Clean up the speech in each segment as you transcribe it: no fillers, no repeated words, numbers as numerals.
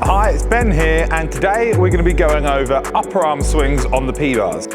Hi, it's Ben here, and today we're going to be going over upper arm swings on the P-bars.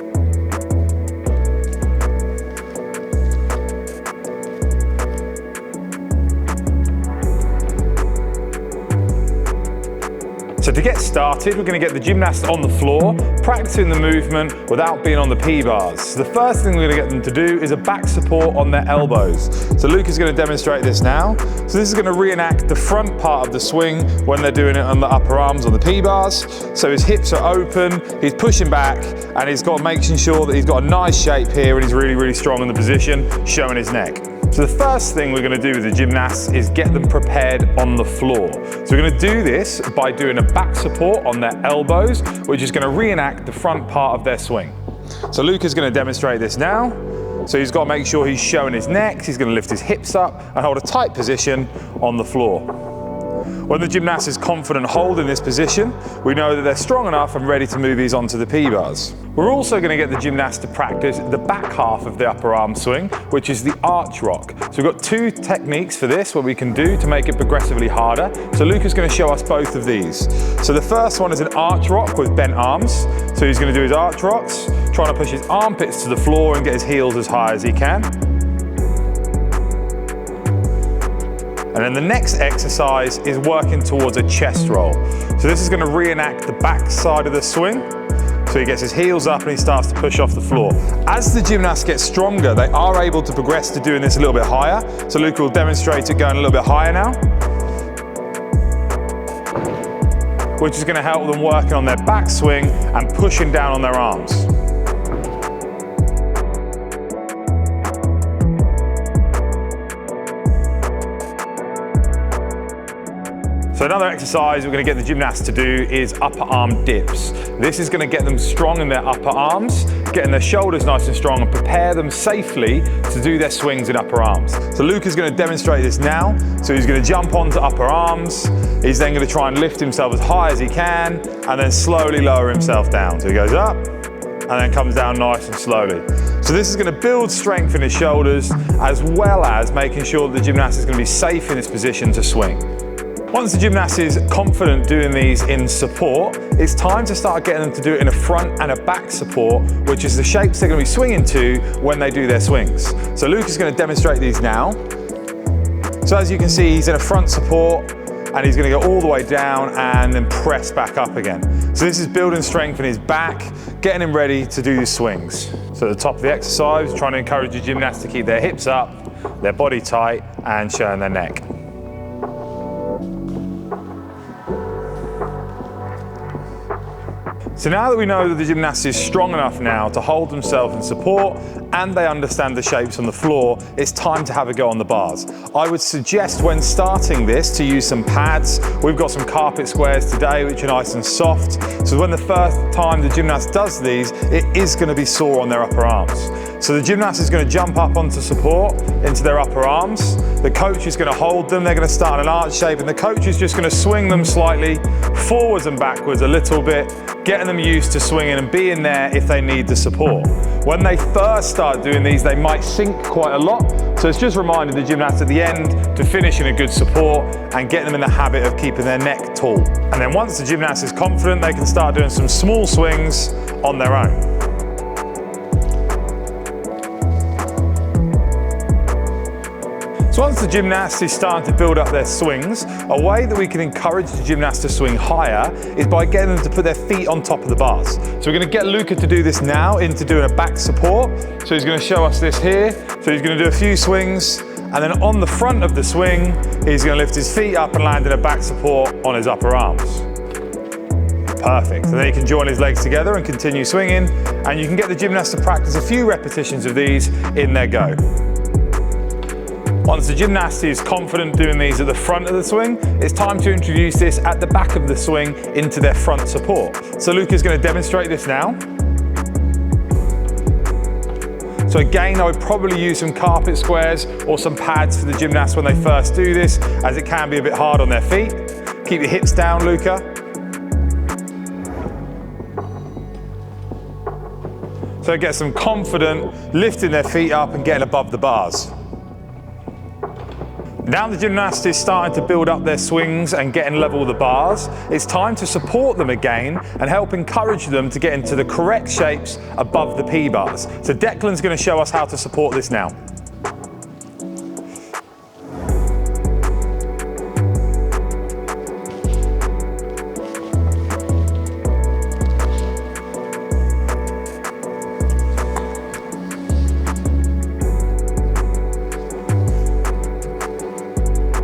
So to get started, we're going to get the gymnast on the floor, practicing the movement without being on the P-bars. So the first thing we're going to get them to do is a back support on their elbows. So Luke is going to demonstrate this now. So this is going to reenact the front part of the swing when they're doing it on the upper arms on the P-bars. So his hips are open, he's pushing back, and he's got making sure that he's got a nice shape here and he's really, really strong in the position, showing his neck. So the first thing we're going to do with the gymnasts is get them prepared on the floor. So we're going to do this by doing a back support on their elbows, which is going to reenact the front part of their swing. So Luke is going to demonstrate this now. So he's got to make sure he's showing his neck, he's going to lift his hips up and hold a tight position on the floor. When the gymnast is confident holding this position, we know that they're strong enough and ready to move these onto the P-bars. We're also going to get the gymnast to practice the back half of the upper arm swing, which is the arch rock. So we've got two techniques for this, what we can do to make it progressively harder. So Luke is going to show us both of these. So the first one is an arch rock with bent arms. So he's going to do his arch rocks, trying to push his armpits to the floor and get his heels as high as he can. And then the next exercise is working towards a chest roll. So this is going to reenact the back side of the swing. So he gets his heels up and he starts to push off the floor. As the gymnasts get stronger, they are able to progress to doing this a little bit higher. So Luke will demonstrate it going a little bit higher now, which is going to help them working on their back swing and pushing down on their arms. So another exercise we're going to get the gymnasts to do is upper arm dips. This is going to get them strong in their upper arms, getting their shoulders nice and strong and prepare them safely to do their swings in upper arms. So Luke is going to demonstrate this now. So he's going to jump onto upper arms. He's then going to try and lift himself as high as he can and then slowly lower himself down. So he goes up and then comes down nice and slowly. So this is going to build strength in his shoulders as well as making sure that the gymnast is going to be safe in this position to swing. Once the gymnast is confident doing these in support, it's time to start getting them to do it in a front and a back support, which is the shapes they're going to be swinging to when they do their swings. So Luke is going to demonstrate these now. So as you can see, he's in a front support and he's going to go all the way down and then press back up again. So this is building strength in his back, getting him ready to do his swings. So at the top of the exercise, trying to encourage the gymnast to keep their hips up, their body tight and showing their neck. So now that we know that the gymnast is strong enough now to hold themselves in support and they understand the shapes on the floor, it's time to have a go on the bars. I would suggest when starting this to use some pads. We've got some carpet squares today which are nice and soft. So when the first time the gymnast does these, it is going to be sore on their upper arms. So the gymnast is going to jump up onto support into their upper arms. The coach is going to hold them. They're going to start in an arch shape and the coach is just going to swing them slightly forwards and backwards a little bit, getting them used to swinging and being there if they need the support. When they first start doing these, they might sink quite a lot. So it's just reminding the gymnast at the end to finish in a good support and get them in the habit of keeping their neck tall. And then once the gymnast is confident, they can start doing some small swings on their own. So once the gymnast is starting to build up their swings, a way that we can encourage the gymnast to swing higher is by getting them to put their feet on top of the bars. So we're going to get Luca to do this now into doing a back support. So he's going to show us this here. So he's going to do a few swings and then on the front of the swing, he's going to lift his feet up and land in a back support on his upper arms. Perfect. And then he can join his legs together and continue swinging and you can get the gymnast to practice a few repetitions of these in their go. Once the gymnast is confident doing these at the front of the swing, it's time to introduce this at the back of the swing into their front support. So Luke is going to demonstrate this now. So again, I would probably use some carpet squares or some pads for the gymnast when they first do this, as it can be a bit hard on their feet. Keep your hips down, Luca. So get some confident lifting their feet up and getting above the bars. Now the gymnast is starting to build up their swings and getting level with the bars, it's time to support them again and help encourage them to get into the correct shapes above the P-bars. So Declan's going to show us how to support this now.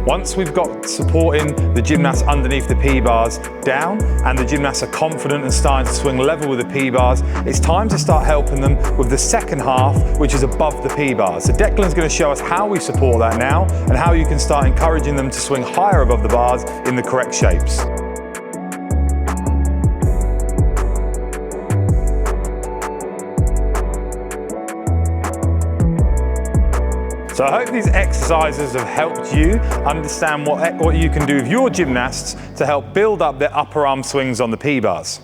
Once we've got supporting the gymnasts underneath the P-bars down and the gymnasts are confident and starting to swing level with the P-bars, it's time to start helping them with the second half, which is above the P-bars. So Declan's going to show us how we support that now and how you can start encouraging them to swing higher above the bars in the correct shapes. So I hope these exercises have helped you understand what you can do with your gymnasts to help build up their upper arm swings on the P-bars.